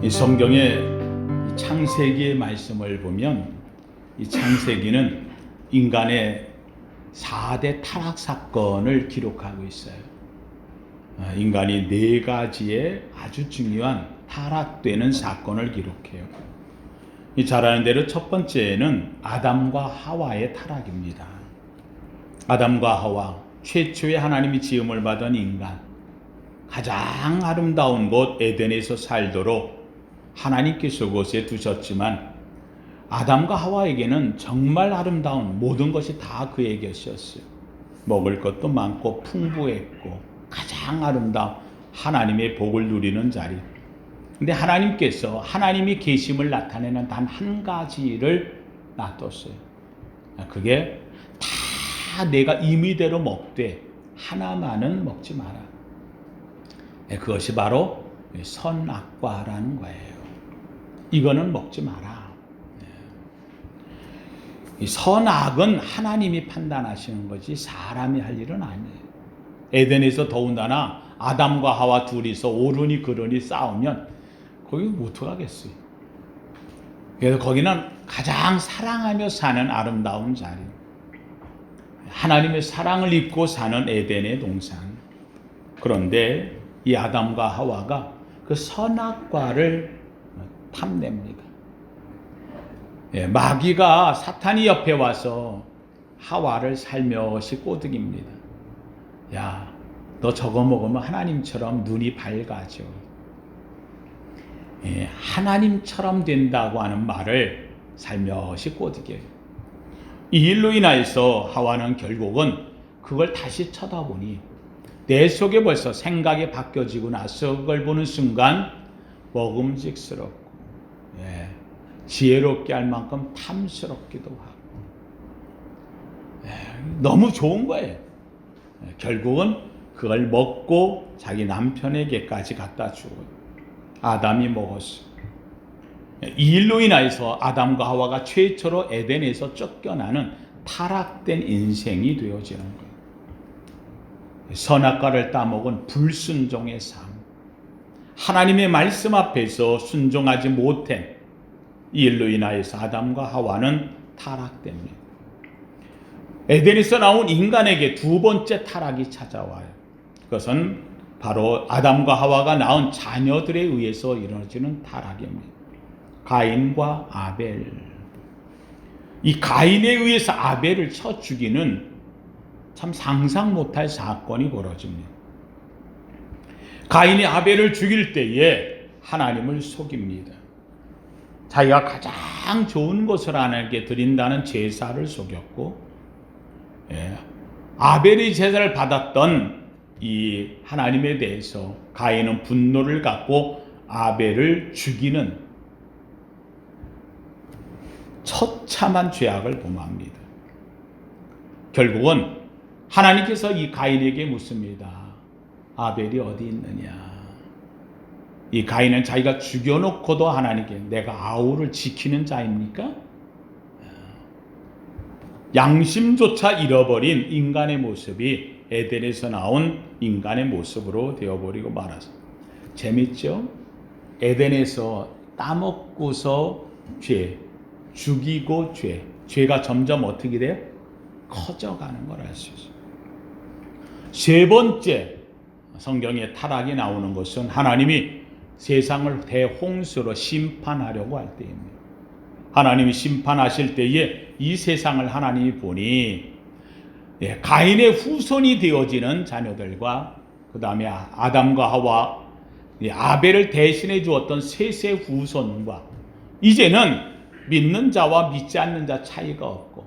이 성경의 창세기의 말씀을 보면 이 창세기는 인간의 4대 타락 사건을 기록하고 있어요. 인간이 4가지의 아주 중요한 타락되는 사건을 기록해요. 잘 아는 대로 첫 번째는 아담과 하와의 타락입니다. 아담과 하와, 최초의 하나님이 지음을 받은 인간, 가장 아름다운 곳 에덴에서 살도록 하나님께서 그곳에 두셨지만 아담과 하와에게는 정말 아름다운 모든 것이 다 그에게였어요. 먹을 것도 많고 풍부했고 가장 아름다운 하나님의 복을 누리는 자리. 근데 하나님께서 하나님이 계심을 나타내는 단 한 가지를 놔뒀어요. 그게 다 내가 임의대로 먹되 하나만은 먹지 마라. 그것이 바로 선악과라는 거예요. 이거는 먹지 마라. 이 선악은 하나님이 판단하시는 거지 사람이 할 일은 아니에요. 에덴에서 더군다나 아담과 하와 둘이서 옳으니 그르니 싸우면 거기 못 들어가겠어요. 그래서 거기는 가장 사랑하며 사는 아름다운 자리, 하나님의 사랑을 입고 사는 에덴의 동산. 그런데 이 아담과 하와가 그 선악과를 탐냅니다. 마귀가 사탄이 옆에 와서 하와를 살며시 꼬드깁니다. 야, 너 저거 먹으면 하나님처럼 눈이 밝아져. 하나님처럼 된다고 하는 말을 살며시 꼬드겨요. 이 일로 인하여서 하와는 결국은 그걸 다시 쳐다보니 내 속에 벌써 생각이 바뀌어지고 나서 그걸 보는 순간 먹음직스럽고 지혜롭게 할 만큼 탐스럽기도 하고 너무 좋은 거예요. 결국은 그걸 먹고 자기 남편에게까지 갖다 주고 아담이 먹었어요. 이 일로 인하여서 아담과 하와가 최초로 에덴에서 쫓겨나는 타락된 인생이 되어지는 거예요. 선악과를 따먹은 불순종의 삶, 하나님의 말씀 앞에서 순종하지 못한 이 일로 인하여서 아담과 하와는 타락됩니다. 에덴에서 나온 인간에게 두 번째 타락이 찾아와요. 그것은 바로 아담과 하와가 낳은 자녀들에 의해서 이루어지는 타락입니다. 가인과 아벨. 이 가인에 의해서 아벨을 쳐 죽이는 참 상상 못할 사건이 벌어집니다. 가인이 아벨을 죽일 때에 하나님을 속입니다. 자기가 가장 좋은 것을 하나님께 드린다는 제사를 속였고, 아벨의 제사를 받았던 이 하나님에 대해서 가인은 분노를 갖고 아벨을 죽이는 처참한 죄악을 범합니다. 결국은 하나님께서 이 가인에게 묻습니다. 아벨이 어디 있느냐? 이 가인은 자기가 죽여놓고도 하나님께 내가 아우를 지키는 자입니까? 양심조차 잃어버린 인간의 모습이 에덴에서 나온 인간의 모습으로 되어버리고 말아서 재밌죠? 에덴에서 따먹고서 죄, 죽이고 죄가 점점 어떻게 돼요? 커져가는 걸 알 수 있어요. 세 번째 성경에 타락이 나오는 것은 하나님이 세상을 대홍수로 심판하려고 할 때입니다. 하나님이 심판하실 때에 이 세상을 하나님이 보니 가인의 후손이 되어지는 자녀들과 그 다음에 아담과 하와 아벨을 대신해 주었던 셋의 후손과 이제는 믿는 자와 믿지 않는 자 차이가 없고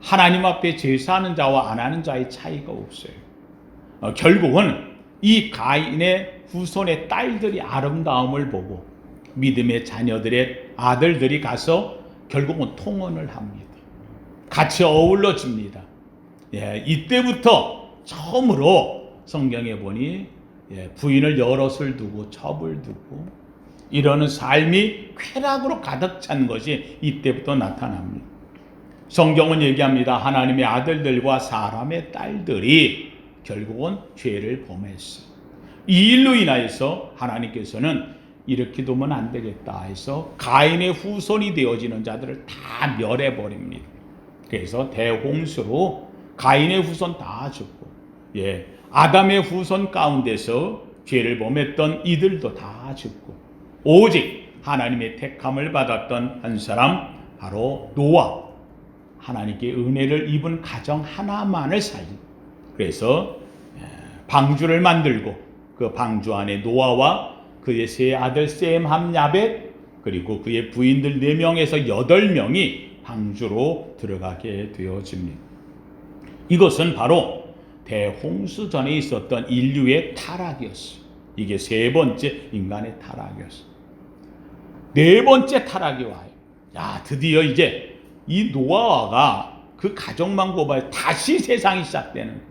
하나님 앞에 제사하는 자와 안 하는 자의 차이가 없어요. 결국은 이 가인의 후손의 딸들이 아름다움을 보고 믿음의 자녀들의 아들들이 가서 결국은 통혼을 합니다. 같이 어울러집니다. 이때부터 처음으로 성경에 보니 부인을 여럿을 두고 첩을 두고 이러는 삶이 쾌락으로 가득 찬 것이 이때부터 나타납니다. 성경은 얘기합니다. 하나님의 아들들과 사람의 딸들이 결국은 죄를 범했어요. 이 일로 인하여서 하나님께서는 이렇게 두면 안 되겠다 해서 가인의 후손이 되어지는 자들을 다 멸해버립니다. 그래서 대홍수로 가인의 후손 다 죽고, 아담의 후손 가운데서 죄를 범했던 이들도 다 죽고, 오직 하나님의 택함을 받았던 한 사람, 바로 노아, 하나님께 은혜를 입은 가정 하나만을 살리고, 그래서 방주를 만들고 그 방주 안에 노아와 그의 세 아들 셈, 함, 야벳, 그리고 그의 부인들 4명에서 8명이 방주로 들어가게 되어집니다. 이것은 바로 대홍수 전에 있었던 인류의 타락이었어요. 이게 3번째 인간의 타락이었어요. 4번째 타락이 와요. 드디어 이제 이 노아가 그 가족만 꼽아야 다시 세상이 시작되는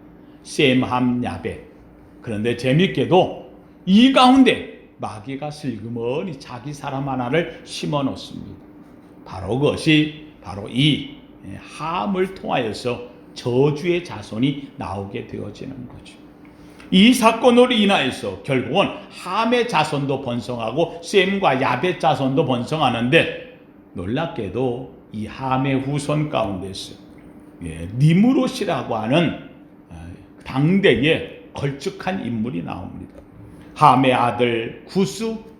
셈, 함, 야벳. 그런데 재밌게도 이 가운데 마귀가 슬그머니 자기 사람 하나를 심어 놓습니다. 바로 그것이 바로 이 함을 통하여서 저주의 자손이 나오게 되어지는 거죠. 이 사건으로 인하여서 결국은 함의 자손도 번성하고 셈과 야벳 자손도 번성하는데, 놀랍게도 이 함의 후손 가운데서 니므롯이라고 하는 당대의 걸쭉한 인물이 나옵니다. 함의 아들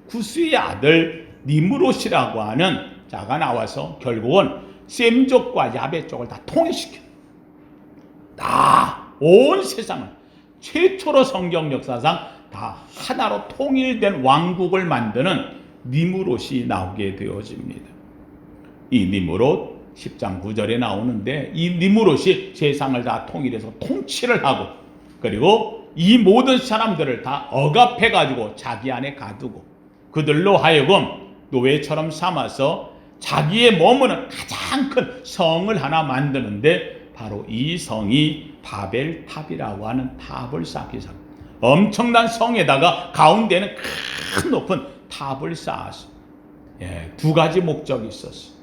구스의 아들 니므롯이라고 하는 자가 나와서 결국은 셈족과 야벳 족을 다 통일시켜, 다 온 세상을 최초로 성경 역사상 다 하나로 통일된 왕국을 만드는 니므롯이 나오게 되어집니다. 이 니므롯 10장 9절에 나오는데, 이 니므롯이 세상을 다 통일해서 통치를 하고, 그리고 이 모든 사람들을 다 억압해 가지고 자기 안에 가두고 그들로 하여금 노예처럼 삼아서 자기의 머무는 가장 큰 성을 하나 만드는데, 바로 이 성이 바벨탑이라고 하는 탑을 쌓기 시작. 엄청난 성에다가 가운데는 큰 높은 탑을 쌓았어. 2가지 목적이 있었어.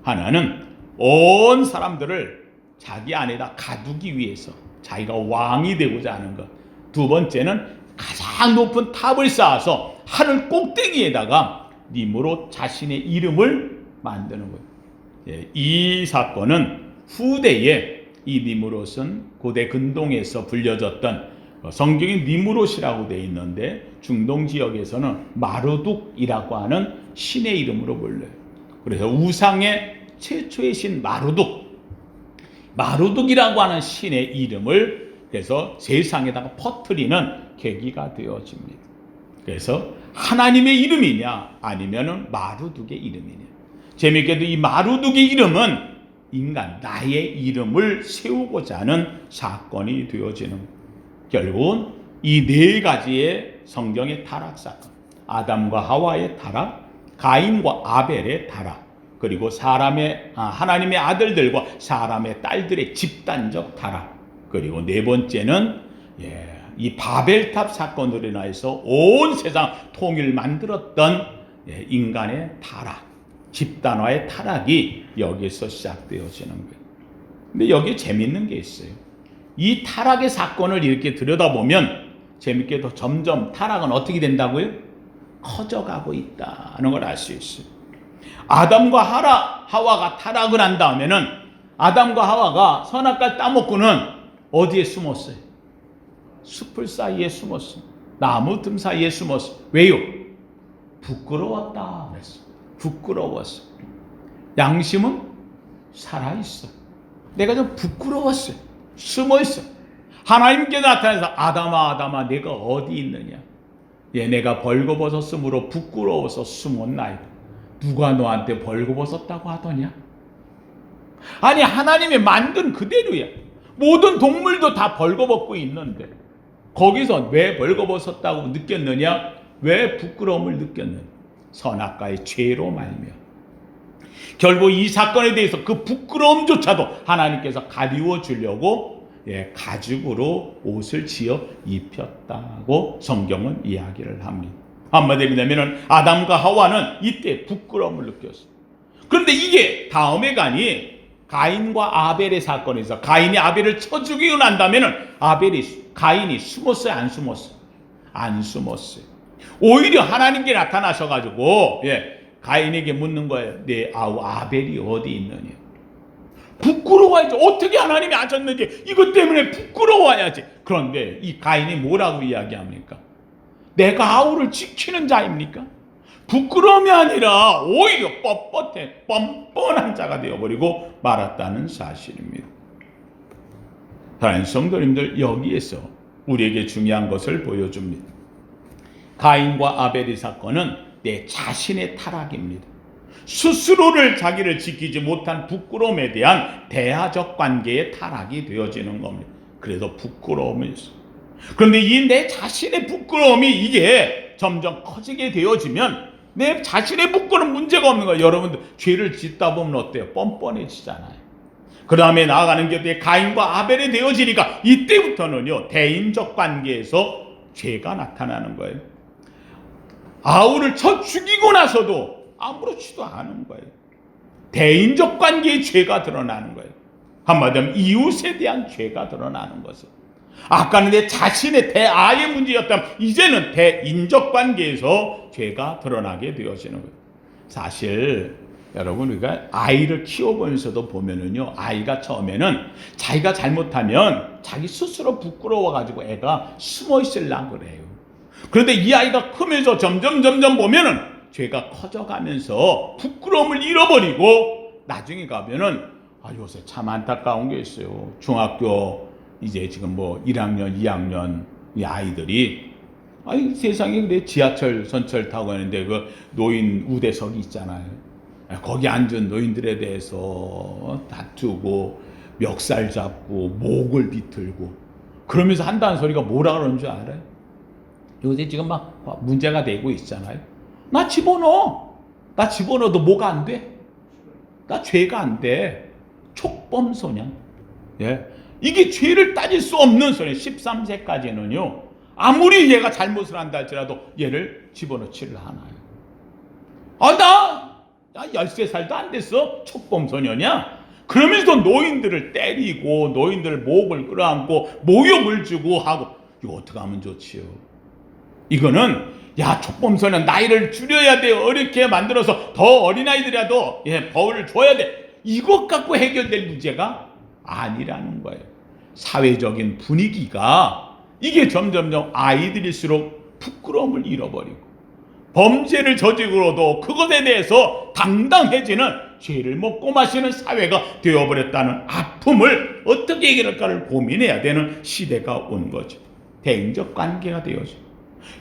하나는 온 사람들을 자기 안에다 가두기 위해서 자기가 왕이 되고자 하는 것. 2번째는 가장 높은 탑을 쌓아서 하늘 꼭대기에다가 니므롯 자신의 이름을 만드는 거예요. 이 사건은 후대에 이 니므롯은 고대 근동에서 불려졌던, 성경에 니므롯이라고 되어 있는데 중동 지역에서는 마르둑이라고 하는 신의 이름으로 불려요. 그래서 우상의 최초의 신 마르둑이라고 하는 신의 이름을 그래서 세상에다가 퍼뜨리는 계기가 되어집니다. 그래서 하나님의 이름이냐 아니면은 마르둑의 이름이냐. 재미있게도 이 마르둑의 이름은 인간, 나의 이름을 세우고자 하는 사건이 되어지는, 결국은 이 4가지의 성경의 타락 사건, 아담과 하와의 타락, 가인과 아벨의 타락, 그리고 하나님의 아들들과 사람의 딸들의 집단적 타락, 그리고 4번째는 이 바벨탑 사건으로 인해서 온 세상 통일을 만들었던 인간의 타락, 집단화의 타락이 여기에서 시작되어지는 거예요. 근데 여기에 재밌는 게 있어요. 이 타락의 사건을 이렇게 들여다보면 재밌게도 점점 타락은 어떻게 된다고요? 커져가고 있다는 걸 알 수 있어요. 아담과 하와가 타락을 한 다음에는 아담과 하와가 선악과를 따먹고는 어디에 숨었어요? 숲을 사이에 숨었어요. 나무 틈 사이에 숨었어요. 왜요? 부끄러웠다 그랬어요. 부끄러웠어. 양심은 살아있어. 내가 좀 부끄러웠어. 숨어있어. 하나님께 나타나서 아담아 내가 어디 있느냐. 내가 벌거벗었으므로 부끄러워서 숨었나이다. 누가 너한테 벌거벗었다고 하더냐. 아니 하나님이 만든 그대로야. 모든 동물도 다 벌거벗고 있는데 거기서 왜 벌거벗었다고 느꼈느냐. 왜 부끄러움을 느꼈느냐. 선악과의 죄로 말며 결국 이 사건에 대해서 그 부끄러움조차도 하나님께서 가리워 주려고 가죽으로 옷을 지어 입혔다고 성경은 이야기를 합니다. 한마디로 얘기하면 아담과 하와는 이때 부끄러움을 느꼈어요. 그런데 이게 다음에 가인과 아벨의 사건에서 가인이 아벨을 쳐 죽이고 난 다음에는 가인이 숨었어요, 안 숨었어요? 안 숨었어요. 오히려 하나님께 나타나셔가지고 가인에게 묻는 거예요. 내 아우 아벨이 어디 있느냐. 부끄러워야지. 어떻게 하나님이 아셨는지 이것 때문에 부끄러워야지. 그런데 이 가인이 뭐라고 이야기합니까? 내가 아우를 지키는 자입니까? 부끄러움이 아니라 오히려 뻣뻣해 뻔뻔한 자가 되어버리고 말았다는 사실입니다. 사랑하는 성도님들, 여기에서 우리에게 중요한 것을 보여줍니다. 가인과 아벨의 사건은 내 자신의 타락입니다. 스스로를 자기를 지키지 못한 부끄러움에 대한 대화적 관계의 타락이 되어지는 겁니다. 그래서 부끄러움이 있어. 그런데 이 내 자신의 부끄러움이 이게 점점 커지게 되어지면 내 자신의 부끄러움 문제가 없는 거예요. 여러분들 죄를 짓다 보면 어때요? 뻔뻔해지잖아요. 그 다음에 나아가는 게 가인과 아벨이 되어지니까 이때부터는요 대인적 관계에서 죄가 나타나는 거예요. 아우를 쳐 죽이고 나서도 아무렇지도 않은 거예요. 대인적 관계의 죄가 드러나는 거예요. 한마디로 이웃에 대한 죄가 드러나는 것은, 아까는 내 자신의 대아의 문제였다면 이제는 대인적 관계에서 죄가 드러나게 되어지는 거예요. 사실 여러분, 우리가 아이를 키워보면서도 보면은요, 아이가 처음에는 자기가 잘못하면 자기 스스로 부끄러워가지고 애가 숨어 있으려고 그래요. 그런데 이 아이가 크면서 점점 보면은 죄가 커져가면서 부끄러움을 잃어버리고 나중에 가면은 요새 참 안타까운 게 있어요. 중학교 이제 지금 1학년, 2학년 이 아이들이 세상에 그래 지하철, 선철 타고 가는데 그 노인 우대석이 있잖아요. 거기 앉은 노인들에 대해서 다투고 멱살 잡고 목을 비틀고 그러면서 한다는 소리가 뭐라 그러는 줄 알아요? 요새 지금 막 문제가 되고 있잖아요. 나 집어넣어도 뭐가 안 돼? 나 죄가 안 돼. 촉범소년. 이게 죄를 따질 수 없는 소년. 13세까지는요 아무리 얘가 잘못을 한다 할지라도 얘를 집어넣지를 않아요. 나 13살도 안 됐어. 촉범소년이야. 그러면서 노인들을 때리고 노인들 목을 끌어안고 모욕을 주고 하고, 이거 어떻게 하면 좋지요? 이거는 촉범소년 나이를 줄여야 돼. 어렵게 만들어서 더 어린아이들이라도 벌을 줘야 돼. 이것 갖고 해결될 문제가 아니라는 거예요. 사회적인 분위기가 이게 점점점 아이들일수록 부끄러움을 잃어버리고 범죄를 저지르고도 그것에 대해서 당당해지는 죄를 먹고 마시는 사회가 되어버렸다는 아픔을 어떻게 해결할까를 고민해야 되는 시대가 온 거죠. 대인적 관계가 되어져.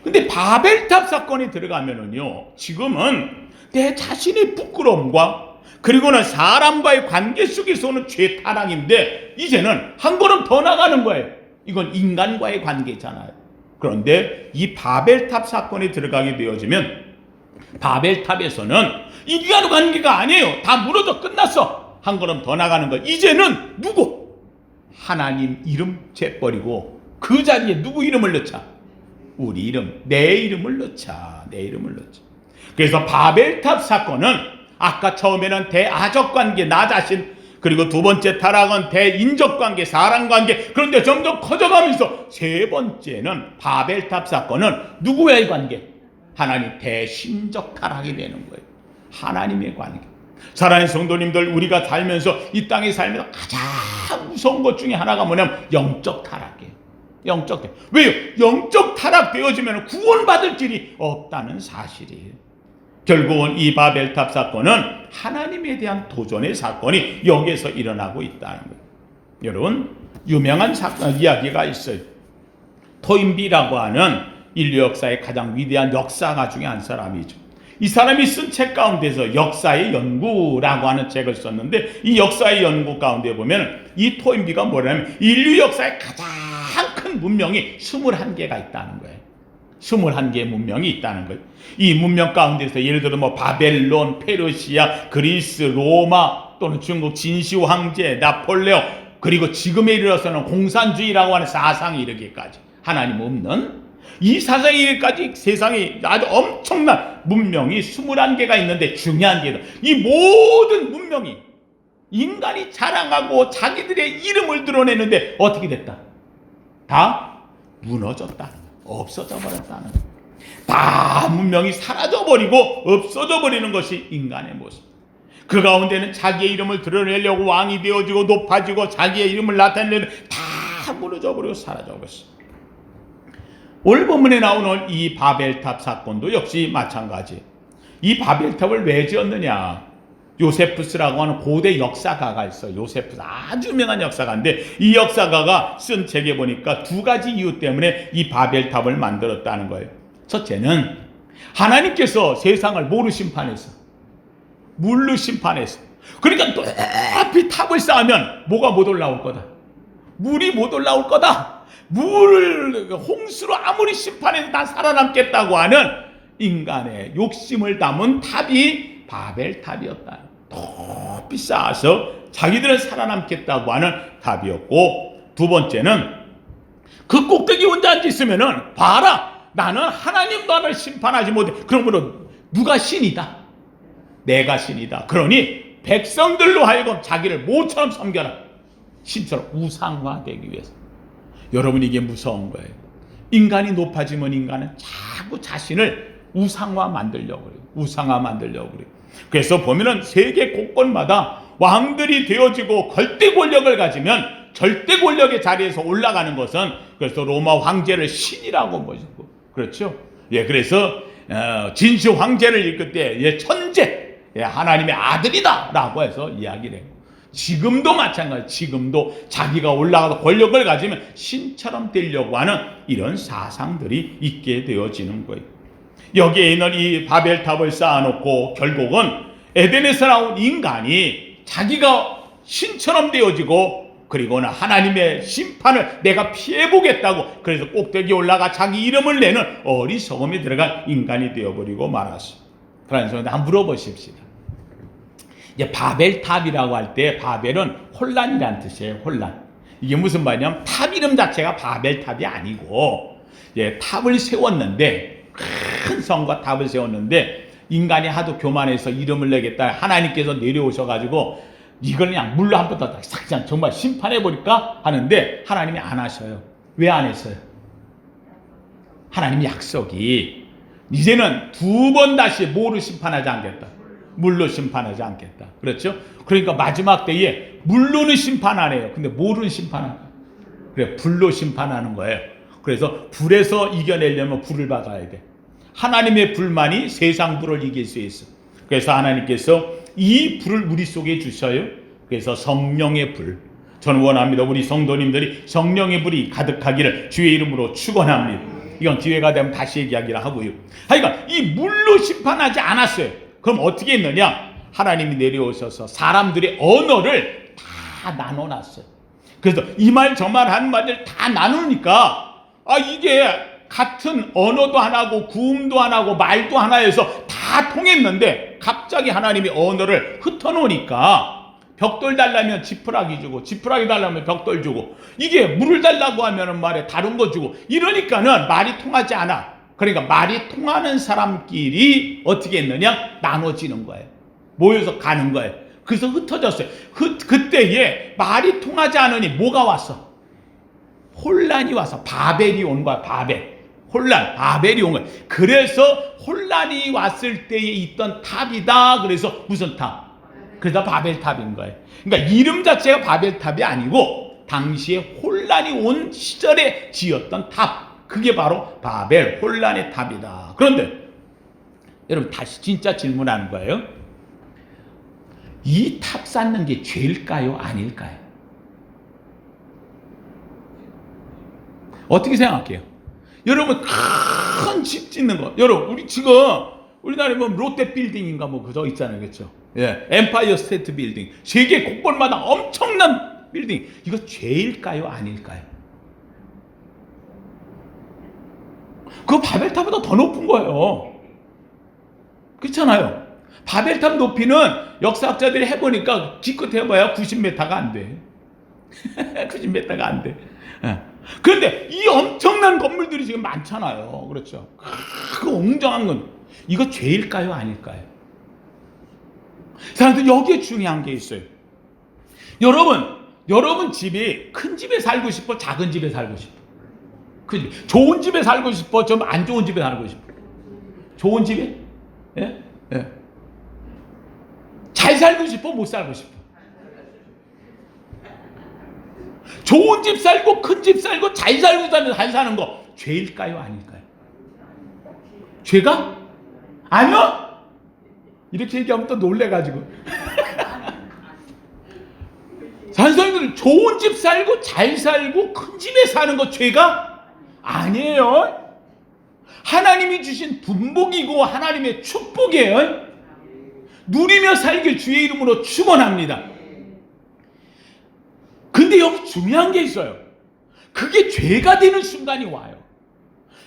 근데 바벨탑 사건이 들어가면은요, 지금은 내 자신의 부끄러움과 그리고는 사람과의 관계 속에서 오는 죄 타락인데 이제는 한 걸음 더 나가는 거예요. 이건 인간과의 관계잖아요. 그런데 이 바벨탑 사건이 들어가게 되어지면 바벨탑에서는 인간 관계가 아니에요. 다 무너져 끝났어. 한 걸음 더 나가는 거. 이제는 누구? 하나님 이름 재버리고 그 자리에 누구 이름을 넣자? 우리 이름, 내 이름을 넣자. 내 이름을 넣자. 그래서 바벨탑 사건은 아까 처음에는 대아적 관계, 나 자신, 그리고 두 번째 타락은 대인적 관계, 사람 관계. 그런데 점점 커져가면서 세 번째는 바벨탑 사건은 누구의 관계? 하나님 대신적 타락이 되는 거예요. 하나님의 관계. 사랑하는 성도님들, 우리가 살면서 이 땅에 살면서 가장 무서운 것 중에 하나가 뭐냐면 영적 타락이에요. 영적 타락. 왜요? 영적 타락되어지면 구원받을 길이 없다는 사실이에요. 결국은 이 바벨탑 사건은 하나님에 대한 도전의 사건이 여기에서 일어나고 있다는 거예요. 여러분, 유명한 이야기가 있어요. 토인비라고 하는 인류 역사의 가장 위대한 역사가 중에 한 사람이죠. 이 사람이 쓴 책 가운데서 역사의 연구라고 하는 책을 썼는데, 이 역사의 연구 가운데 보면 이 토인비가 뭐냐면 인류 역사의 가장 큰 문명이 21개가 있다는 거예요. 21개의 문명이 있다는 거예요. 이 문명 가운데서 예를 들어 바벨론, 페르시아, 그리스, 로마 또는 중국 진시 황제, 나폴레옹, 그리고 지금에 이르러서는 공산주의라고 하는 사상이 이르기까지, 하나님 없는 이 사상이 이르기까지 세상에 아주 엄청난 문명이 21개가 있는데, 중요한 게 이 모든 문명이 인간이 자랑하고 자기들의 이름을 드러내는데 어떻게 됐다? 다 무너졌다는 거예요. 없어져 버렸다는 거예요. 다 문명이 사라져버리고 없어져버리는 것이 인간의 모습. 그 가운데는 자기의 이름을 드러내려고 왕이 되어지고 높아지고 자기의 이름을 나타내는 다 무너져버리고 사라져버렸어. 오늘 본문에 나오는 이 바벨탑 사건도 역시 마찬가지. 이 바벨탑을 왜 지었느냐? 요세푸스라고 하는 고대 역사가가 있어. 요세푸스 아주 유명한 역사가인데 이 역사가가 쓴 책에 보니까 두 가지 이유 때문에 이 바벨탑을 만들었다는 거예요. 첫째는 하나님께서 세상을 뭐로 심판했어? 물로 심판했어. 그러니까 높이 탑을 쌓으면 뭐가 못 올라올 거다? 물이 못 올라올 거다. 물을 홍수로 아무리 심판해도 다 살아남겠다고 하는 인간의 욕심을 담은 탑이 바벨탑이었다. 높이 쌓아서 자기들은 살아남겠다고 하는 탑이었고, 두 번째는 그 꼭대기 혼자 앉아 있으면은 봐라, 나는 하나님도 나를 심판하지 못해. 그러므로 누가 신이다? 내가 신이다. 그러니 백성들로 하여금 자기를 모처럼 섬겨라. 신처럼 우상화되기 위해서. 여러분, 이게 무서운 거예요. 인간이 높아지면 인간은 자꾸 자신을 우상화 만들려고 그래요. 우상화 만들려고 그래요. 그래서 보면은 세계 곳곳마다 왕들이 되어지고 절대 권력을 가지면 절대 권력의 자리에서 올라가는 것은, 그래서 로마 황제를 신이라고 보시고, 그렇죠? 예, 그래서 진시 황제를 읽을 때 천재, 하나님의 아들이다라고 해서 이야기를 해요. 지금도 마찬가지. 지금도 자기가 올라가서 권력을 가지면 신처럼 되려고 하는 이런 사상들이 있게 되어지는 거예요. 여기에 있는 이 바벨탑을 쌓아놓고 결국은 에덴에서 나온 인간이 자기가 신처럼 되어지고, 그리고는 하나님의 심판을 내가 피해보겠다고, 그래서 꼭대기 올라가 자기 이름을 내는 어리석음에 들어간 인간이 되어버리고 말았어요. 그래서 한번 물어보십시다. 이제 바벨탑이라고 할 때 바벨은 혼란이란 뜻이에요. 혼란. 이게 무슨 말이냐면 탑 이름 자체가 바벨탑이 아니고, 탑을 세웠는데, 큰 성과 탑을 세웠는데 인간이 하도 교만해서 이름을 내겠다. 하나님께서 내려오셔가지고 이걸 그냥 물로 한 번 더 싹 정말 심판해버릴까 하는데 하나님이 안 하셔요. 왜 안 했어요? 하나님 약속이 이제는 두 번 다시 뭐로 심판하지 않겠다? 물로 심판하지 않겠다. 그렇죠? 그러니까 마지막 때에 물로는 심판 안 해요. 근데 뭐로 심판할까? 그래, 불로 심판하는 거예요. 그래서 불에서 이겨내려면 불을 받아야 돼. 하나님의 불만이 세상 불을 이길 수 있어. 그래서 하나님께서 이 불을 우리 속에 주셔요. 그래서 성령의 불. 저는 원합니다. 우리 성도님들이 성령의 불이 가득하기를 주의 이름으로 축원합니다. 이건 기회가 되면 다시 얘기하기를 하고요. 그러니까 이 물로 심판하지 않았어요. 그럼 어떻게 했느냐? 하나님이 내려오셔서 사람들의 언어를 다 나눠놨어요. 그래서 이 말 저 말 하는 말들 다 나누니까 이게 같은 언어도 하나고 구음도 하나고 말도 하나여서 다 통했는데 갑자기 하나님이 언어를 흩어놓으니까 벽돌 달라면 지푸라기 주고 지푸라기 달라면 벽돌 주고 이게 물을 달라고 하면 말에 다른 거 주고 이러니까는 말이 통하지 않아. 그러니까 말이 통하는 사람끼리 어떻게 했느냐? 나눠지는 거예요. 모여서 가는 거예요. 그래서 흩어졌어요. 그때에 말이 통하지 않으니 뭐가 왔어? 혼란이 와서 바벨이 온 거야. 바벨이 온 거야. 그래서 혼란이 왔을 때에 있던 탑이다. 그래서 무슨 탑? 그래서 바벨탑인 거예요. 그러니까 이름 자체가 바벨탑이 아니고 당시에 혼란이 온 시절에 지었던 탑. 그게 바로 바벨, 혼란의 탑이다. 그런데 여러분 다시 진짜 질문하는 거예요. 이 탑 쌓는 게 죄일까요? 아닐까요? 어떻게 생각해요? 여러분 큰 집 짓는 거, 여러분 우리 지금 우리나라에 뭐 롯데 빌딩인가 뭐 그저 있잖아요, 그렇죠? 예, 엠파이어 스테이트 빌딩, 세계 곳곳마다 엄청난 빌딩, 이거 죄일까요? 아닐까요? 그거 바벨탑보다 더 높은 거예요. 그렇잖아요. 바벨탑 높이는 역사학자들이 해보니까 기껏 해봐야 90m가 안 돼. 90m가 안 돼. 그런데 이 엄청난 건물들이 지금 많잖아요. 그렇죠. 그 웅장한 건 이거 죄일까요? 아닐까요? 사람들 여기에 중요한 게 있어요. 여러분 집이 큰 집에 살고 싶어? 작은 집에 살고 싶어? 좋은 집에 살고 싶어? 좀 안 좋은 집에 살고 싶어? 좋은 집에? 예? 예. 잘 살고 싶어? 못 살고 싶어? 좋은 집 살고 큰 집 살고 잘 살고 잘 사는 거 죄일까요? 아닐까요? 죄가? 아니요? 이렇게 얘기하면 또 놀래가지고. 선생님들, 좋은 집 살고 잘 살고 큰 집에 사는 거 죄가? 아니에요. 하나님이 주신 분복이고 하나님의 축복이에요. 누리며 살길 주의 이름으로 축원합니다. 근데 여기 중요한 게 있어요. 그게 죄가 되는 순간이 와요.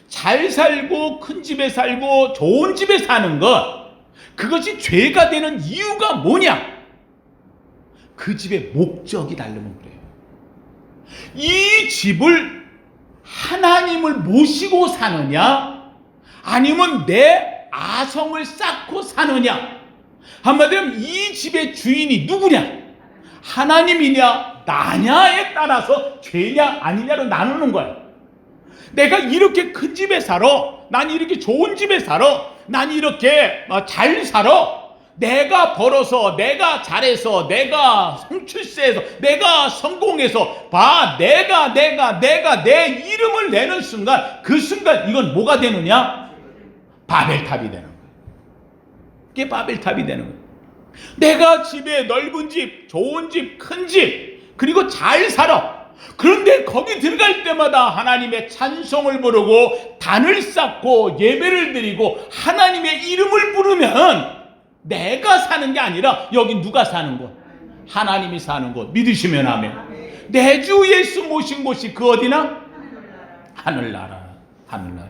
잘 살고 큰 집에 살고 좋은 집에 사는 것, 그것이 죄가 되는 이유가 뭐냐? 그 집의 목적이 다르면 그래요. 이 집을 하나님을 모시고 사느냐, 아니면 내 아성을 쌓고 사느냐. 한마디로 이 집의 주인이 누구냐? 하나님이냐 나냐에 따라서 죄냐 아니냐로 나누는 거예요. 내가 이렇게 큰 집에 살아, 난 이렇게 좋은 집에 살아, 난 이렇게 잘 살아, 내가 벌어서, 내가 잘해서, 내가 성출세해서, 내가 성공해서, 내가 내 이름을 내는 순간, 그 순간 이건 뭐가 되느냐? 바벨탑이 되는 거예요. 그게 바벨탑이 되는 거예요. 내가 집에 넓은 집, 좋은 집, 큰 집, 그리고 잘 살아. 그런데 거기 들어갈 때마다 하나님의 찬송을 부르고 단을 쌓고 예배를 드리고 하나님의 이름을 부르면 내가 사는 게 아니라 여기 누가 사는 곳? 하나님이 사는 곳. 믿으시면 아멘. 내 주 예수 모신 곳이 그 어디나? 하늘나라. 하늘나라.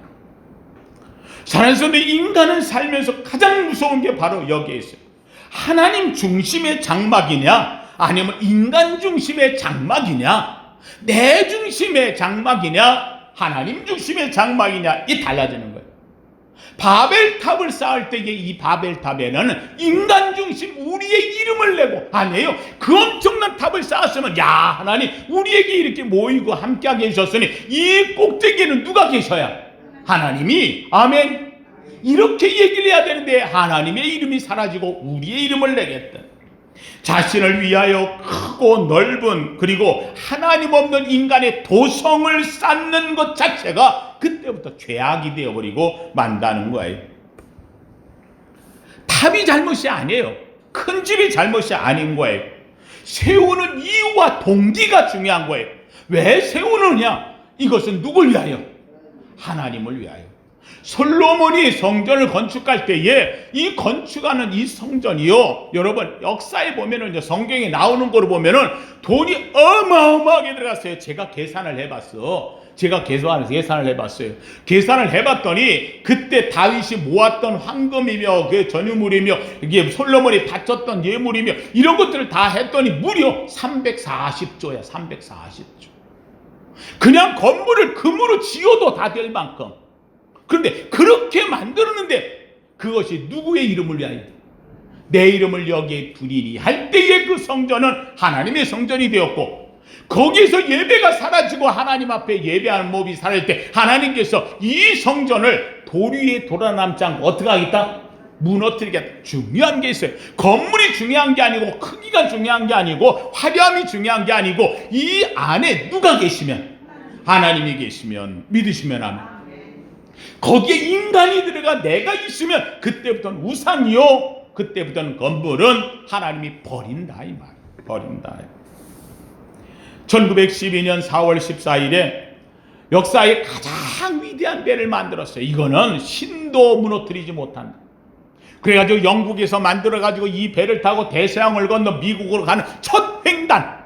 사랑하는 인간은 살면서 가장 무서운 게 바로 여기에 있어요. 하나님 중심의 장막이냐, 아니면 인간 중심의 장막이냐, 내 중심의 장막이냐, 하나님 중심의 장막이냐, 이 달라지는 거예요. 바벨탑을 쌓을 때에 이 바벨탑에는 인간 중심 우리의 이름을 내고 아니에요. 그 엄청난 탑을 쌓았으면 야 하나님 우리에게 이렇게 모이고 함께하게 해주셨으니 이 꼭대기에는 누가 계셔야? 하나님이. 아멘. 이렇게 얘기를 해야 되는데 하나님의 이름이 사라지고 우리의 이름을 내겠다. 자신을 위하여 크고 넓은, 그리고 하나님 없는 인간의 도성을 쌓는 것 자체가 그때부터 죄악이 되어버리고 만다는 거예요. 탑이 잘못이 아니에요. 큰 집이 잘못이 아닌 거예요. 세우는 이유와 동기가 중요한 거예요. 왜 세우느냐? 이것은 누굴 위하여? 하나님을 위하여. 솔로몬이 성전을 건축할 때에 이 건축하는 이 성전이요, 여러분 역사에 보면은 이제 성경에 나오는 거로 보면은 돈이 어마어마하게 들어갔어요. 제가 계산을 해봤어. 계산을 해봤더니 그때 다윗이 모았던 황금이며 그 전유물이며 이게 솔로몬이 바쳤던 예물이며 이런 것들을 다 했더니 무려 340조야. 340조. 그냥 건물을 금으로 지어도 다 될 만큼. 그런데 그렇게 만들었는데 그것이 누구의 이름을 위하여? 내 이름을 여기에 두리니 할 때에 그 성전은 하나님의 성전이 되었고, 거기에서 예배가 사라지고 하나님 앞에 예배하는 모습이 사라질 때 하나님께서 이 성전을 돌 위에 돌아남지 않고 어떻게 하겠다? 무너뜨리겠다. 중요한 게 있어요. 건물이 중요한 게 아니고, 크기가 중요한 게 아니고, 화려함이 중요한 게 아니고, 이 안에 누가 계시면, 하나님이 계시면, 믿으시면 아멘. 거기에 인간이 들어가 내가 있으면 그때부터는 우상이요, 그때부터는 건물은 하나님이 버린다 이 말. 버린다. 1912년 4월 14일에 역사의 가장 위대한 배를 만들었어요. 이거는 신도 무너뜨리지 못한다. 그래가지고 영국에서 만들어가지고 이 배를 타고 대서양을 건너 미국으로 가는 첫 횡단.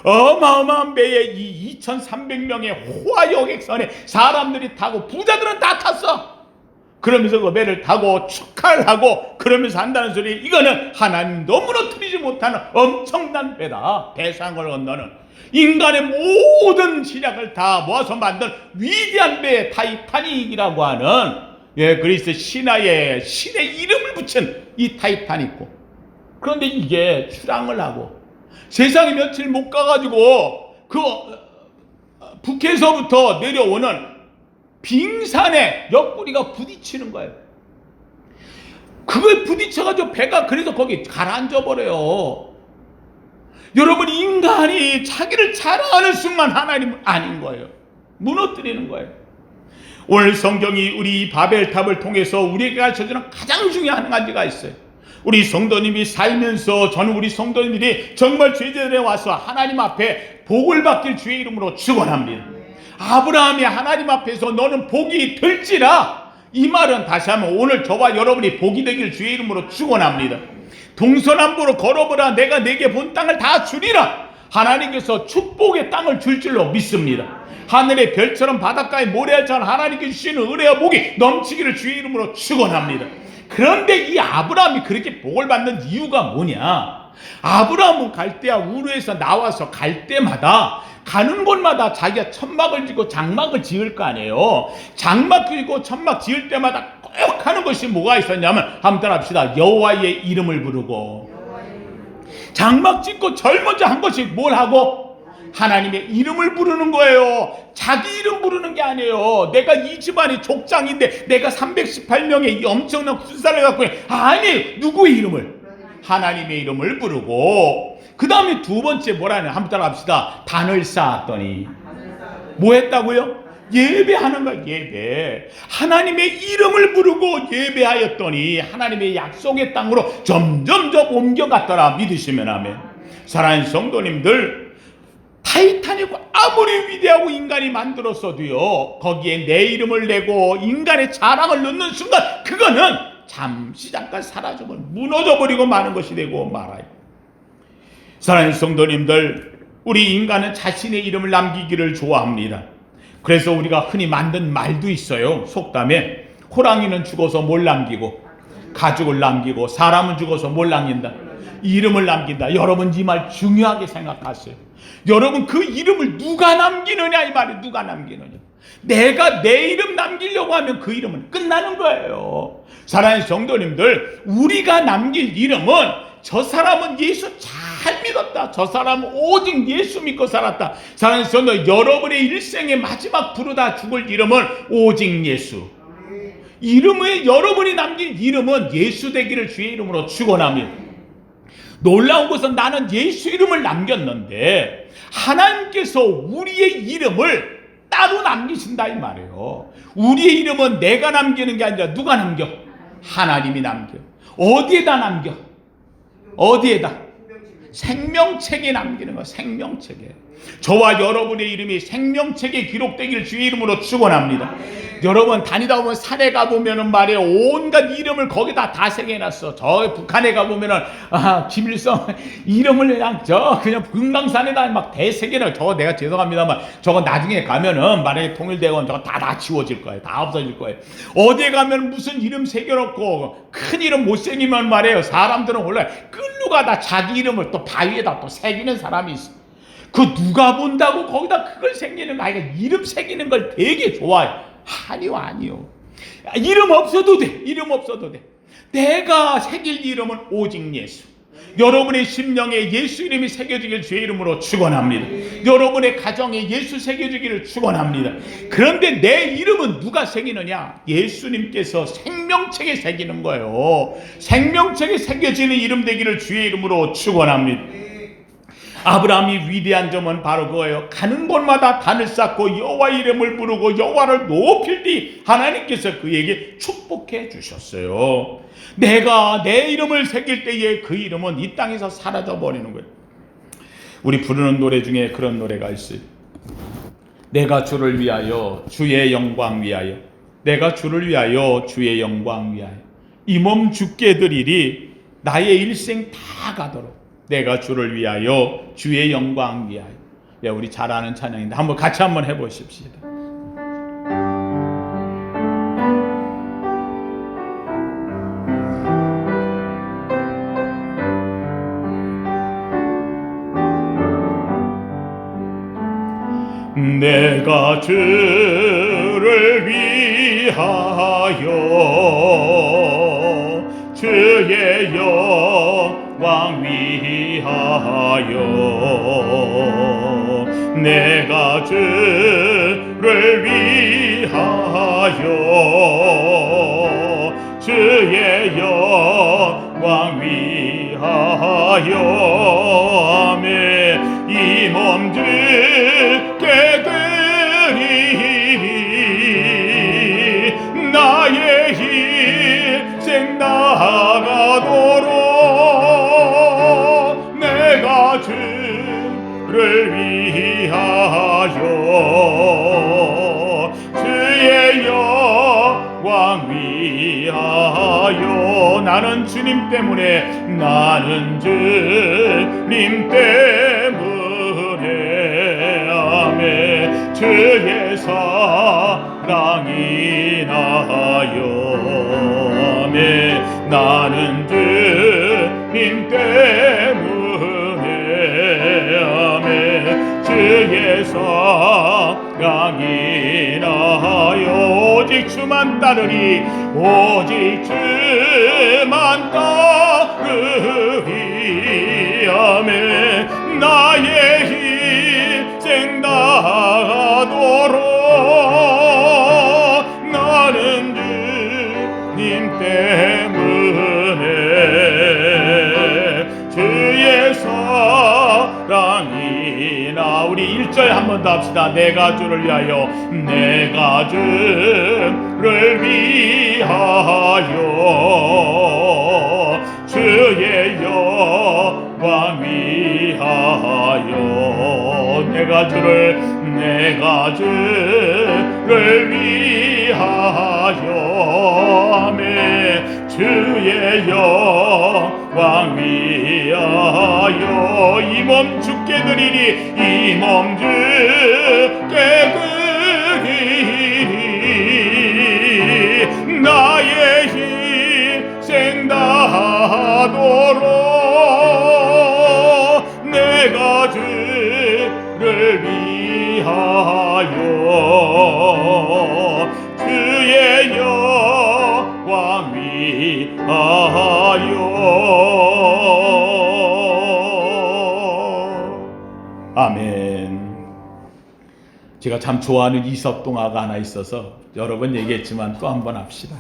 어마어마한 배에 이 2300명의 호화 여객선에 사람들이 타고 부자들은 다 탔어. 그러면서 그 배를 타고 축하를 하고 그러면서 한다는 소리, 이거는 하나님도 무너뜨리지 못하는 엄청난 배다. 대상을 건너는 인간의 모든 시작을 다 모아서 만든 위대한 배, 타이타닉이라고 하는 그리스 신화의 신의 이름을 붙인 이 타이타닉고, 그런데 이게 출항을 하고 세상에 며칠 못 가가지고 그 북해서부터 내려오는 빙산에 옆구리가 부딪히는 거예요. 그거에 부딪혀가지고 배가 그래서 거기 가라앉아 버려요. 여러분, 인간이 자기를 자랑하는 순간 하나님은 아닌 거예요. 무너뜨리는 거예요. 오늘 성경이 우리 바벨탑을 통해서 우리에게 가르쳐주는 가장 중요한 한 가지가 있어요. 우리 성도님이 살면서 저는 우리 성도님들이 정말 제자들에 와서 하나님 앞에 복을 받길 주의 이름으로 축원합니다. 아브라함이 하나님 앞에서 너는 복이 될지라, 이 말은 다시 한번 오늘 저와 여러분이 복이 되길 주의 이름으로 축원합니다. 동서남북으로 걸어보라, 내가 내게 본 땅을 다 주리라. 하나님께서 축복의 땅을 줄 줄로 믿습니다. 하늘의 별처럼 바닷가의 모래알처럼 하나님께서 주시는 은혜와 복이 넘치기를 주의 이름으로 축원합니다. 그런데 이 아브라함이 그렇게 복을 받는 이유가 뭐냐? 아브라함은 갈대아 우르에서 나와서 갈 때마다 가는 곳마다 자기가 천막을 짓고 장막을 지을 거 아니에요. 장막 그리고 천막 지을 때마다 꼭 하는 것이 뭐가 있었냐면, 한번 합시다. 여호와의 이름을 부르고. 장막 짓고 제일 먼저 한 것이 뭘 하고? 하나님의 이름을 부르는 거예요. 자기 이름 부르는 게 아니에요. 내가 이 집안의 족장인데 내가 318명의 엄청난 군사를 갖고 있는, 아니, 누구의 이름을? 하나님의 이름을 부르고. 그 다음에 두 번째 뭐라냐? 한번 따라합시다. 단을 쌓았더니 뭐 했다고요? 예배하는 거야. 예배. 하나님의 이름을 부르고 예배하였더니 하나님의 약속의 땅으로 점점점 옮겨갔더라. 믿으시면 아멘. 사랑하는 성도님들, 타이타닉 아무리 위대하고 인간이 만들었어도요, 거기에 내 이름을 내고 인간의 자랑을 넣는 순간 그거는 잠시 잠깐 사라져버려 무너져버리고 마는 것이 되고 말아요. 사랑하는 성도님들, 우리 인간은 자신의 이름을 남기기를 좋아합니다. 그래서 우리가 흔히 만든 말도 있어요. 속담에 호랑이는 죽어서 뭘 남기고, 가죽을 남기고, 사람은 죽어서 뭘 남긴다? 이름을 남긴다. 여러분, 이 말 중요하게 생각하세요. 여러분, 그 이름을 누가 남기느냐, 이 말이 누가 남기느냐. 내가 내 이름 남기려고 하면 그 이름은 끝나는 거예요. 사랑하는 성도님들, 우리가 남길 이름은 저 사람은 예수 잘 믿었다, 저 사람은 오직 예수 믿고 살았다. 사랑하는 성도, 여러분의 일생의 마지막 부르다 죽을 이름은 오직 예수. 이름에 여러분이 남길 이름은 예수 되기를 주의 이름으로 축원합니다. 놀라운 것은 나는 예수 이름을 남겼는데 하나님께서 우리의 이름을 따로 남기신다, 이 말이에요. 우리의 이름은 내가 남기는 게 아니라 누가 남겨? 하나님이 남겨. 어디에다 남겨? 어디에다? 생명책에 남기는 거. 생명책에. 저와 여러분의 이름이 생명책에 기록되기를 주의 이름으로 축원합니다. 여러분, 다니다 보면 산에 가보면은 말이에요, 온갖 이름을 거기다 다 새겨놨어. 저 북한에 가보면은 김일성 이름을 그냥 금강산에다 막 대새겨놔. 저거 내가 죄송합니다만 저거 나중에 가면은 만약에 통일되건 저거 다 지워질 거예요. 다 없어질 거예요. 어디에 가면 무슨 이름 새겨놓고 큰 이름 못 새기면 말이에요, 사람들은 원래 끌로 가다 자기 이름을 또 바위에다 또 새기는 사람이 있어. 그 누가 본다고 거기다 그걸 새기는 거 아니야. 이름 새기는 걸 되게 좋아해. 아니요. 이름 없어도 돼. 이름 없어도 돼. 내가 새길 이름은 오직 예수. 여러분의 심령에 예수 이름이 새겨지길 주의 이름으로 축원합니다. 여러분의 가정에 예수 새겨지기를 축원합니다. 그런데 내 이름은 누가 새기느냐? 예수님께서 생명책에 새기는 거예요. 생명책에 새겨지는 이름 되기를 주의 이름으로 축원합니다. 아브라함이 위대한 점은 바로 그거예요. 가는 곳마다 단을 쌓고 여호와 이름을 부르고 여호와를 높일 때 하나님께서 그에게 축복해 주셨어요. 내가 내 이름을 새길 때에 그 이름은 이 땅에서 사라져 버리는 거예요. 우리 부르는 노래 중에 그런 노래가 있어요. 내가 주를 위하여 주의 영광 위하여, 내가 주를 위하여 주의 영광 위하여 이 몸 죽게 드리리, 나의 일생 다 가도록 내가 주를 위하여 주의 영광 위하여. 네, 우리 잘 아는 찬양인데 한번 같이 한번 해보십시다. 내가 주를 위하여 주의 영광 위하여, 내가 주를 위하여 주의 영광 위하여 이 몸들 깨뜨리리 나의 희생 나가도록 내가 주를 위하여 주의 영광 위하여 나는 주님 때문에 나는 주님 때문에 아멘 주의 사랑이 나하여 아멘 나는 주님 때문에 아멘 주의 사랑이 나하여 오직 주만 따르리 오직 주만 따르리 아멘 나의 희생 다하도록 나는 주님 때문에 주의 사랑이 나 우리 1절 한 번 더 합시다. 내가 주를 위하여 내가 주를 위하여 주의 영광 위하여 내가 주를 위하여 아멘 주의 영광 위하여 이 몸 주께 드리니 이 몸 주께 드리니 나의 희생 다하도록 내가 주를 위하여 주의 영광 위하여 아멘. 제가 참 좋아하는 이석동화가 하나 있어서 여러 번 얘기했지만 또 한 번 합시다.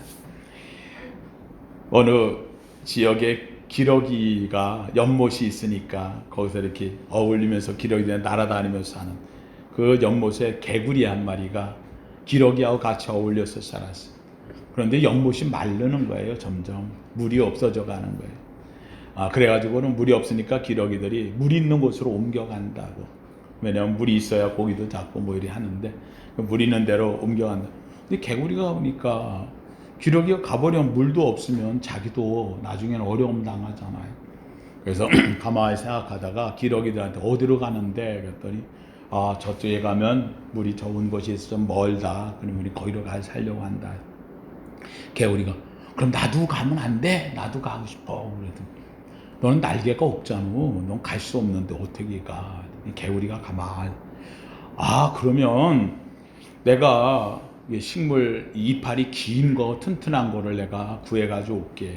어느 지역에 기러기가 연못이 있으니까 거기서 이렇게 어울리면서 기러기들이 날아다니면서 사는 그 연못에 개구리 한 마리가 기러기하고 같이 어울려서 살았어요. 그런데 연못이 마르는 거예요. 점점 물이 없어져 가는 거예요. 그래가지고는 물이 없으니까 기러기들이 물 있는 곳으로 옮겨간다고. 왜냐하면 물이 있어야 고기도 잡고 뭐 이리 하는데 물 있는 데로 옮겨간다. 근데 개구리가 보니까 기러기가 가버리면 물도 없으면 자기도 나중에는 어려움 당하잖아요. 그래서 가만히 생각하다가 기러기들한테 어디로 가는데 그랬더니 저쪽에 가면 물이 좋은 곳이 있어 좀 멀다. 그러면 우리 거기로 가서 살려고 한다. 개구리가 그럼 나도 가면 안 돼? 나도 가고 싶어. 그랬더니 너는 날개가 없잖아. 넌 갈 수 없는데 어떻게 가? 개구리가 가만. 그러면 내가 식물 이파리 긴 거 튼튼한 거를 내가 구해가지고 올게.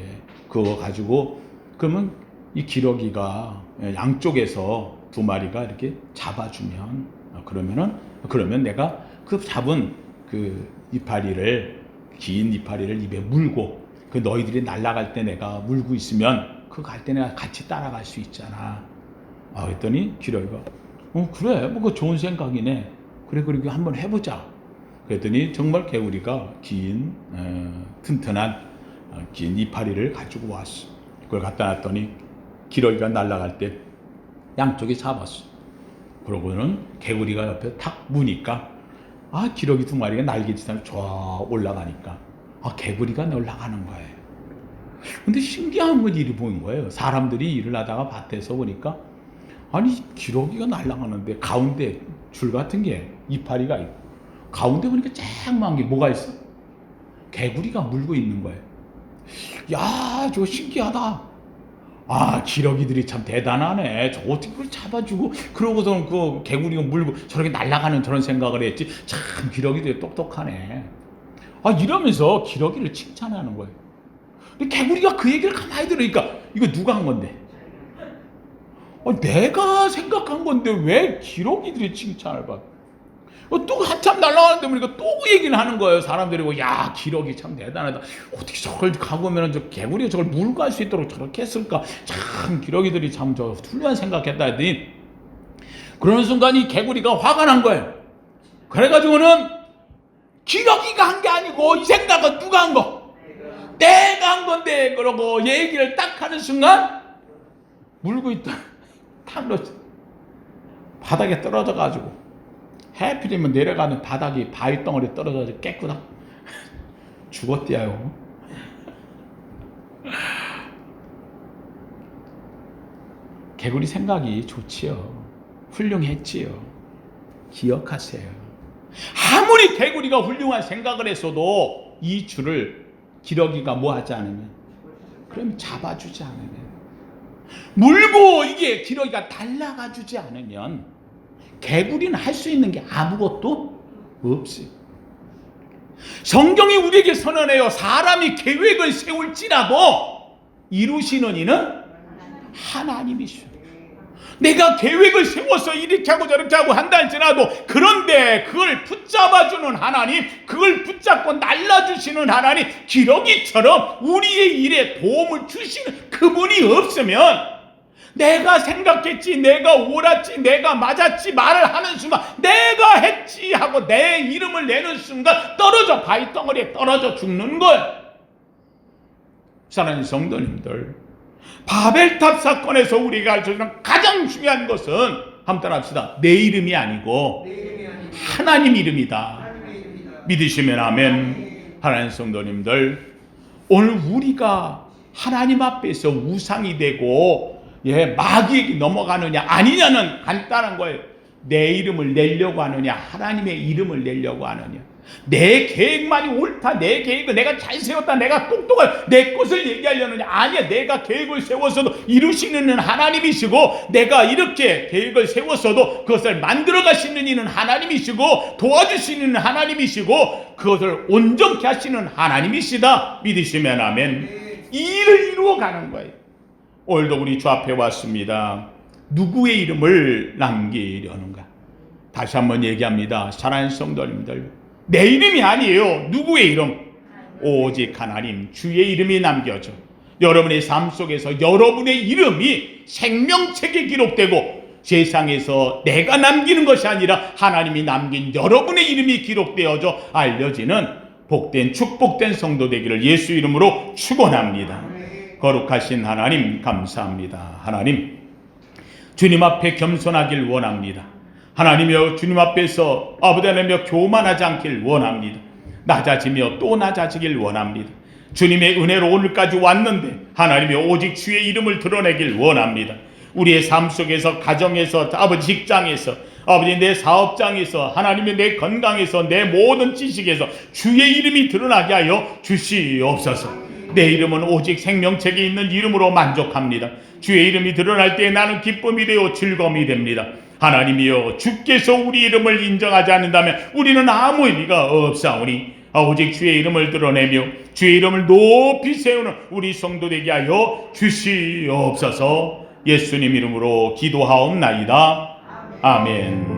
그거 가지고 그러면 이 기러기가 양쪽에서 두 마리가 이렇게 잡아주면 그러면 내가 그 잡은 그 이파리를 긴 이파리를 입에 물고 그 너희들이 날아갈 때 내가 물고 있으면 그 갈 때 내가 같이 따라갈 수 있잖아. 그랬더니 기러기가 그래 뭐 그 좋은 생각이네. 그래 그리고 한번 해보자. 그랬더니 정말 개구리가 긴 튼튼한 긴 이파리를 가지고 왔어. 그걸 갖다 놨더니 기러기가 날아갈 때 양쪽에 잡았어. 그러고는 개구리가 옆에 탁 무니까 기러기 두 마리가 날개짓하며 쫙 올라가니까 개구리가 올라가는 거예요. 근데 신기한 건 일이 보인 거예요. 사람들이 일을 하다가 밭에서 보니까 기러기가 날아가는데 가운데 줄 같은 게 이파리가 있고 가운데 보니까 쨍한 게 뭐가 있어? 개구리가 물고 있는 거예요. 야, 저거 신기하다. 기러기들이 참 대단하네. 저 어떻게 그걸 잡아주고 그러고서는 그 개구리가 물고 저렇게 날아가는 저런 생각을 했지. 참 기러기들이 똑똑하네. 이러면서 기러기를 칭찬하는 거예요. 근데 개구리가 그 얘기를 가만히 들으니까 이거 누가 한 건데? 내가 생각한 건데 왜 기러기들이 칭찬을 받아? 또 한참 날아가는데 보니까 또 그 얘기를 하는 거예요. 사람들이 야 기력이 참 대단하다. 어떻게 저걸 가보면 저 개구리가 저걸 물고 갈 수 있도록 저렇게 했을까. 참 기러기들이 참 저 훌륭한 생각했다 했더니 그러는 순간 이 개구리가 화가 난 거예요. 그래가지고는 기러기가 한 게 아니고 이 생각은 누가 한 거? 내가 한 건데 그러고 얘기를 딱 하는 순간 물고 있다 탁 바닥에 떨어져가지고 해필이면 내려가는 바닥이 바위 덩어리 떨어져서 깨끗하고 죽었대요. 개구리 생각이 좋지요. 훌륭했지요. 기억하세요. 아무리 개구리가 훌륭한 생각을 했어도 이 줄을 기러기가 뭐 하지 않으면, 그럼 잡아주지 않으면, 물고 이게 기러기가 날아가 주지 않으면 개구리는 할 수 있는 게 아무것도 없어요. 성경이 우리에게 선언해요. 사람이 계획을 세울지라도 이루시는 이는 하나님이시오. 내가 계획을 세워서 이렇게 하고 저렇게 하고 한다 할지라도, 그런데 그걸 붙잡아주는 하나님, 그걸 붙잡고 날라주시는 하나님, 기러기처럼 우리의 일에 도움을 주시는 그분이 없으면 내가 생각했지, 내가 옳았지, 내가 맞았지 말을 하는 순간, 내가 했지 하고 내 이름을 내는 순간 떨어져 바위 덩어리에 떨어져 죽는 거예요. 사랑하는 성도님들, 바벨탑 사건에서 우리가 알 수 있는 가장 중요한 것은 한번 따라합시다. 내 이름이 아니고 하나님 이름이다. 믿으시면 아멘. 하나님 성도님들, 오늘 우리가 하나님 앞에서 우상이 되고 마귀에게 넘어가느냐 아니냐는 간단한 거예요. 내 이름을 내려고 하느냐, 하나님의 이름을 내려고 하느냐. 내 계획만이 옳다, 내 계획을 내가 잘 세웠다, 내가 똑똑한 내 것을 얘기하려느냐. 아니야, 내가 계획을 세웠어도 이루시는 하나님이시고, 내가 이렇게 계획을 세웠어도 그것을 만들어 가시는 이는 하나님이시고, 도와주시는 하나님이시고, 그것을 온전케 하시는 하나님이시다. 믿으시면 아멘. 이 일을 이루어 가는 거예요. 오늘도 우리 주 앞에 왔습니다. 누구의 이름을 남기려는가? 다시 한번 얘기합니다. 사랑하는 성도님들, 내 이름이 아니에요. 누구의 이름? 오직 하나님, 주의 이름이 남겨져 여러분의 삶 속에서 여러분의 이름이 생명책에 기록되고, 세상에서 내가 남기는 것이 아니라 하나님이 남긴 여러분의 이름이 기록되어져 알려지는 복된 축복된 성도 되기를 예수 이름으로 축원합니다. 거룩하신 하나님 감사합니다. 하나님, 주님 앞에 겸손하길 원합니다. 하나님이여, 주님 앞에서 아버지 하나님이여 교만하지 않길 원합니다. 낮아지며 또 낮아지길 원합니다. 주님의 은혜로 오늘까지 왔는데 하나님이여, 오직 주의 이름을 드러내길 원합니다. 우리의 삶 속에서, 가정에서, 아버지 직장에서, 아버지 내 사업장에서, 하나님의 내 건강에서, 내 모든 지식에서 주의 이름이 드러나게 하여 주시옵소서. 내 이름은 오직 생명책에 있는 이름으로 만족합니다. 주의 이름이 드러날 때 나는 기쁨이 되어 즐거움이 됩니다. 하나님이여, 주께서 우리 이름을 인정하지 않는다면 우리는 아무 의미가 없사오니 오직 주의 이름을 드러내며 주의 이름을 높이 세우는 우리 성도 되게 하여 주시옵소서. 예수님 이름으로 기도하옵나이다. 아멘.